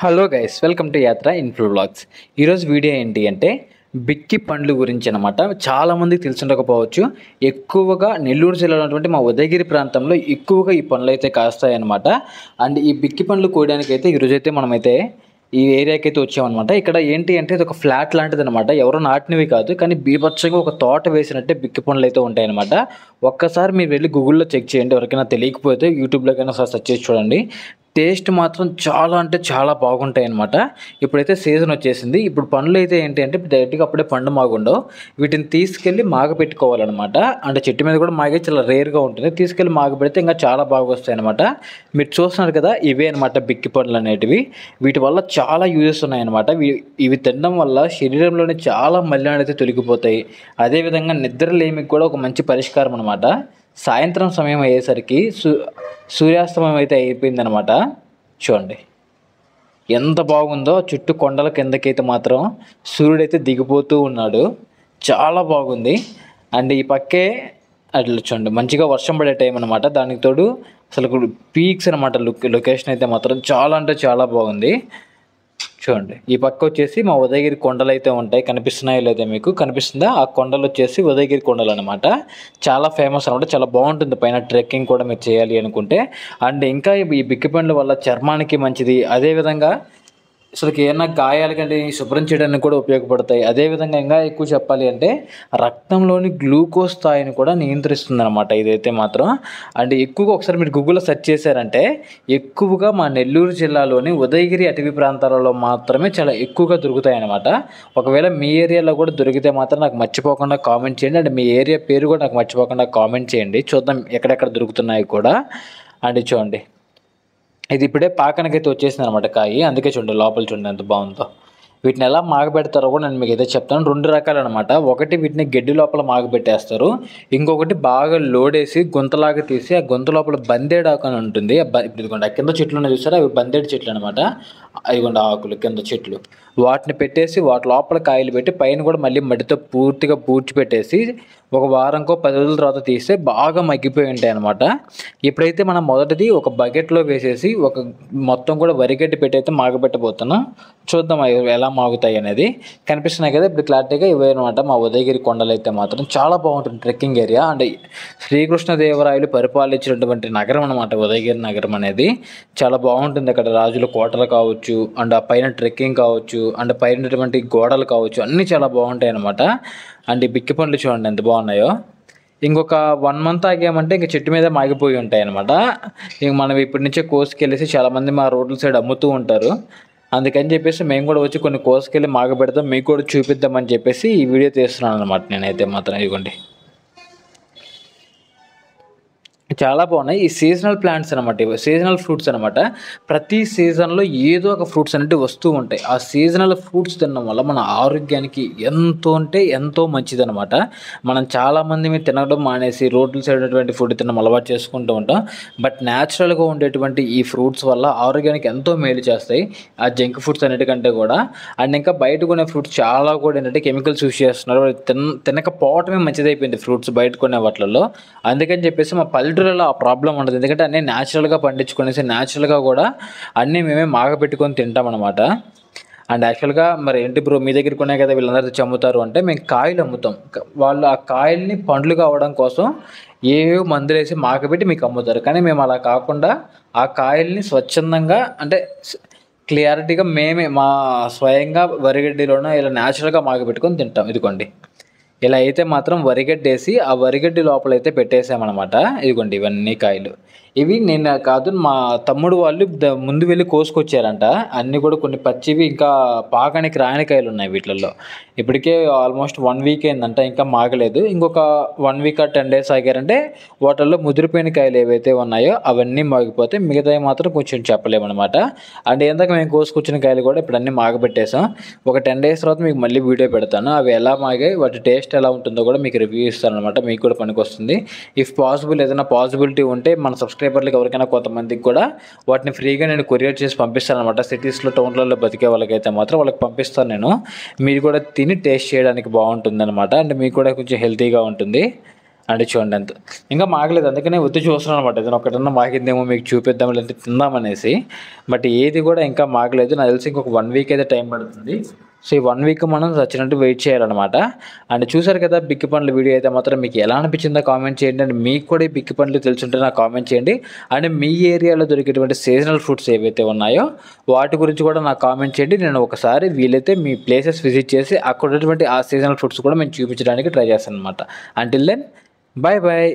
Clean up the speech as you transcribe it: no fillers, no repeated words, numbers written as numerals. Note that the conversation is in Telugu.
హలో గైస్, వెల్కమ్ టు యాత్ర ఇన్ఫ్లో బ్లాగ్స్. ఈరోజు వీడియో ఏంటి అంటే బిక్కి పండ్లు గురించి అనమాట. చాలామందికి తెలిసి ఉండకపోవచ్చు. ఎక్కువగా నెల్లూరు జిల్లాలో ఉన్నటువంటి మా ఉదయగిరి ప్రాంతంలో ఎక్కువగా ఈ పండ్లు అయితే కాస్తాయి అనమాట. అండ్ ఈ బిక్కి పండ్లు కోయడానికి అయితే ఈరోజైతే మనమైతే ఈ ఏరియాకి అయితే వచ్చామన్నమాట. ఇక్కడ ఏంటి అంటే ఇది ఒక ఫ్లాట్ లాంటిది అనమాట. ఎవరో నాటినవి కాదు, కానీ బీభత్సంగా ఒక తోట వేసినట్టే బిక్కి పండ్లు అయితే ఉంటాయన్నమాట. ఒక్కసారి మీరు వెళ్ళి గూగుల్లో చెక్ చేయండి. ఎవరికైనా తెలియకపోతే యూట్యూబ్లోకైనా ఒకసారి సెర్చ్ చేసి చూడండి. టేస్ట్ మాత్రం చాలా అంటే చాలా బాగుంటాయి అన్నమాట. ఇప్పుడైతే సీజన్ వచ్చేసింది. ఇప్పుడు పండ్లు అయితే ఏంటి అంటే డైరెక్ట్గా అప్పుడే పండు మాగుండవు. వీటిని తీసుకెళ్ళి మాగ పెట్టుకోవాలన్నమాట. అంటే చెట్టు మీద కూడా మాగే చాలా రేర్గా ఉంటుంది. తీసుకెళ్ళి మాగ పెడితే ఇంకా చాలా బాగా వస్తాయి అనమాట. మీరు చూస్తున్నారు కదా, ఇవే అనమాట బిక్కి పండ్లు అనేటివి. వీటి వల్ల చాలా యూజెస్ ఉన్నాయన్నమాట. ఇవి తినడం వల్ల శరీరంలోని చాలా మలినాలు అయితే తొలగిపోతాయి. అదేవిధంగా నిద్రలేమికి కూడా ఒక మంచి పరిష్కారం అనమాట. సాయంత్రం సమయం అయ్యేసరికి సూర్యాస్తమయం అయితే అయిపోయిందనమాట. చూడండి ఎంత బాగుందో. చుట్టూ కొండల కిందకైతే మాత్రం సూర్యుడైతే దిగిపోతూ ఉన్నాడు. చాలా బాగుంది. అండ్ ఈ పక్కే అట్లా చూడండి మంచిగా వర్షం పడే టైం అనమాట. దానికి తోడు అసలు పీక్స్ అనమాట. లొకేషన్ అయితే మాత్రం చాలా అంటే చాలా బాగుంది. చూడండి ఈ పక్క వచ్చేసి మా ఉదయగిరి కొండలు అయితే ఉంటాయి. కనిపిస్తున్నాయో లేదా మీకు? కనిపిస్తుందా? ఆ కొండలు వచ్చేసి ఉదయగిరి కొండలు అనమాట. చాలా ఫేమస్ అనమాట. చాలా బాగుంటుంది. పైన ట్రెక్కింగ్ కూడా మీరు చేయాలి అనుకుంటే. అండ్ ఇంకా ఈ బిక్కి పండ్ల వల్ల చర్మానికి మంచిది. అదేవిధంగా అసలుకి ఏమన్నా గాయాలు కానీ శుభ్రం చేయడానికి కూడా ఉపయోగపడతాయి. అదేవిధంగా ఇంకా ఎక్కువ చెప్పాలి అంటే రక్తంలోని గ్లూకోజ్ స్థాయిని కూడా నియంత్రిస్తుంది అనమాట ఇదైతే మాత్రం. అండ్ ఎక్కువగా ఒకసారి మీరు గూగుల్లో సెర్చ్ చేశారంటే ఎక్కువగా మా నెల్లూరు జిల్లాలోని ఉదయగిరి అటవీ ప్రాంతాలలో మాత్రమే చాలా ఎక్కువగా దొరుకుతాయి అన్నమాట. ఒకవేళ మీ ఏరియాలో కూడా దొరికితే మాత్రం నాకు మర్చిపోకుండా కామెంట్ చేయండి. అండ్ మీ ఏరియా పేరు కూడా నాకు మర్చిపోకుండా కామెంట్ చేయండి. చూద్దాం ఎక్కడెక్కడ దొరుకుతున్నాయి కూడా. అండ్ చూడండి ఇది ఇప్పుడే పాకనకైతే వచ్చేసింది అనమాట కాయి. అందుకే చూడండి లోపల చూడండి ఎంత బాగుందో. వీటిని ఎలా మాగబెడతారో కూడా నేను మీకు అయితే చెప్తాను. రెండు రకాలు అనమాట. ఒకటి వీటిని గడ్డి లోపల మాగబెట్టేస్తారు. ఇంకొకటి బాగా లోడేసి గుంతలాగా తీసి ఆ గుంత లోపల బందేడాకు అని ఉంటుంది. ఇదిగోండి ఆ కింద చెట్లు ఉన్నాయి చూసారా, అవి బందేడు చెట్లు అనమాట. అదిగోండి ఆకులు కింద చెట్లు. వాటిని పెట్టేసి వాటి లోపల కాయలు పెట్టి పైన కూడా మళ్ళీ మట్టితో పూర్తిగా పూడ్చిపెట్టేసి ఒక వారంకో 10 రోజుల తర్వాత తీస్తే బాగా మగ్గిపోయి ఉంటాయి అనమాట. ఇప్పుడైతే మనం మొదటిది ఒక బకెట్లో వేసేసి ఒక మొత్తం కూడా వరిగడ్డి పెట్టి అయితే మాగబెట్టబోతున్నాం. చూద్దాం అవి ఎలా మాగుతాయి అనేది. కనిపిస్తున్నాయి కదా ఇప్పుడు క్లారిటీగా. ఇవే అనమాట మా ఉదయగిరి కొండలు అయితే మాత్రం చాలా బాగుంటుంది ట్రెక్కింగ్ ఏరియా. అండ్ శ్రీకృష్ణదేవరాయలు పరిపాలించినటువంటి నగరం అనమాట ఉదయగిరి నగరం అనేది. చాలా బాగుంటుంది. అక్కడ రాజుల కోటలు కావచ్చు, అండ్ ఆ పైన ట్రెక్కింగ్ కావచ్చు, అండ్ పైన గోడలు కావచ్చు, అన్నీ చాలా బాగుంటాయి అనమాట. అండ్ ఈ బిక్కి పండ్లు చూడండి ఎంత బాగున్నాయో. ఇంకొక 1 మంత్ ఆగామంటే ఇంక చెట్టు మీద మాగిపోయి ఉంటాయి అనమాట. ఇంక మనం ఇప్పటి నుంచే కోసుకెళ్ళేసి చాలామంది మా రోడ్ల సైడ్ అమ్ముతూ ఉంటారు. అందుకని చెప్పేసి మేము కూడా వచ్చి కొన్ని కోసుకెళ్ళి మాగబెడతాం, మీకు కూడా చూపిద్దామని చెప్పేసి ఈ వీడియో తీస్తున్నాను అనమాట నేనైతే మాత్రం. ఇదిగోండి చాలా బాగున్నాయి. ఈ సీజనల్ ప్లాంట్స్ అనమాట, ఇవి సీజనల్ ఫ్రూట్స్ అనమాట. ప్రతి సీజన్లో ఏదో ఒక ఫ్రూట్స్ అనేవి వస్తూ ఉంటాయి. ఆ సీజనల్ ఫ్రూట్స్ తినడం వల్ల మన ఆరోగ్యానికి ఎంతో అంటే ఎంతో మంచిది అనమాట. మనం చాలామంది మీద తినడం మానేసి రోడ్ల సైడ్ ఉన్నటువంటి ఫుడ్ తినడం అలవాటు చేసుకుంటూ ఉంటాం. బట్ న్యాచురల్గా ఉండేటువంటి ఈ ఫ్రూట్స్ వల్ల ఆరోగ్యానికి ఎంతో మేలు చేస్తాయి ఆ జంక్ ఫుడ్స్ అన్నిటికంటే కూడా. అండ్ ఇంకా బయట కొనే ఫ్రూట్స్ చాలా కూడా ఏంటంటే కెమికల్స్ యూస్ చేస్తున్నారు. తినకపోవటమే మంచిదైపోయింది ఫ్రూట్స్ బయట కొనే వాటిల్లో. అందుకని చెప్పేసి మా పల్లెటూరులో ఆ ప్రాబ్లం ఉండదు. ఎందుకంటే అన్నీ న్యాచురల్గా పండించుకొనేసి న్యాచురల్గా కూడా అన్నీ మేమే మాగబెట్టుకొని తింటాం అనమాట. అండ్ యాక్చువల్గా మరి ఏంటి బ్రో మీ దగ్గర కొనే కదా వీళ్ళందరూ తెచ్చి అమ్ముతారు అంటే, మేము కాయలు అమ్ముతాం. వాళ్ళు ఆ కాయల్ని పండ్లు కావడం కోసం ఏవో మందులు వేసి మాగబెట్టి మీకు అమ్ముతారు. కానీ మేము అలా కాకుండా ఆ కాయల్ని స్వచ్ఛందంగా అంటే క్లియారిటీగా మేమే మా స్వయంగా వరిగడ్డిలోనో ఇలా న్యాచురల్గా మాగబెట్టుకొని తింటాం. ఇదిగోండి ఇలా అయితే మాత్రం వరిగడ్డి వేసి ఆ వరిగడ్డి లోపలైతే పెట్టేసామన్నమాట. ఇదిగోండి ఇవన్నీ కాయలు. ఇవి నేను కాదు, మా తమ్ముడు వాళ్ళు ముందు వెళ్ళి కోసుకొచ్చారంట. అన్నీ కూడా కొన్ని పచ్చివి ఇంకా పాకానికి రాని కాయలు ఉన్నాయి వీటిల్లో. ఇప్పటికే ఆల్మోస్ట్ 1 వీక్ అయిందంట, ఇంకా మాగలేదు. ఇంకొక 1 వీక్ 10 days ఆగారంటే వాటిల్లో ముదిరిపోయిన కాయలు ఏవైతే ఉన్నాయో అవన్నీ మాగిపోతే మిగతావి మాత్రం కొంచెం చెప్పలేమన్నమాట. అండ్ ఇందాక మేము కోసుకొచ్చిన కాయలు కూడా ఇప్పుడు అన్నీ మాగబెట్టేసాం. ఒక 10 days తర్వాత మీకు మళ్ళీ వీడియో పెడతాను. అవి ఎలా మాగాయి, వాటి టేస్ట్ ఎలా ఉంటుందో కూడా మీకు రివ్యూ ఇస్తాను అనమాట. మీకు కూడా పనికొస్తుంది. ఇఫ్ పాసిబుల్ ఏదైనా పాసిబిలిటీ ఉంటే మన సబ్స్క్రైబర్లకు ఎవరికైనా కొంతమందికి కూడా వాటిని ఫ్రీగా నేను కొరియర్ చేసి పంపిస్తాను అనమాట. సిటీస్లో టౌన్లలో బతికే వాళ్ళకైతే మాత్రం వాళ్ళకి పంపిస్తాను నేను. మీరు కూడా తిని టేస్ట్ చేయడానికి బాగుంటుంది అనమాట. అండ్ మీకు కూడా కొంచెం హెల్తీగా ఉంటుంది. అంటే చూడండి ఎంత ఇంకా మాగలేదు, అందుకనే ఒత్తి చూస్తున్నాను అనమాట. ఏదైనా ఒకటన్నా మాగిందేమో మీకు చూపిద్దాం లేదంటే తిందామనేసి. బట్ ఏది కూడా ఇంకా మాగలేదు. నాకు తెలిసి ఇంకొక 1 వీక్ అయితే టైం పడుతుంది. సో ఈ 1 వీక్ మనం చచ్చినట్టు వెయిట్ చేయాలన్నమాట. అండ్ చూసారు కదా బిక్కి పండ్ల వీడియో అయితే మాత్రం మీకు ఎలా అనిపించిందో కామెంట్ చేయండి. అండ్ మీకు కూడా ఈ బిక్కి పండ్లు తెలుసుంటే నాకు కామెంట్ చేయండి. అండ్ మీ ఏరియాలో దొరికేటువంటి సీజనల్ ఫ్రూట్స్ ఏవైతే ఉన్నాయో వాటి గురించి కూడా నాకు కామెంట్ చేయండి. నేను ఒకసారి వీలైతే మీ ప్లేసెస్ విజిట్ చేసి అక్కడ ఉన్నటువంటి ఆ సీజనల్ ఫ్రూట్స్ కూడా మేము చూపించడానికి ట్రై చేస్తాను అనమాట. Until then, bye bye.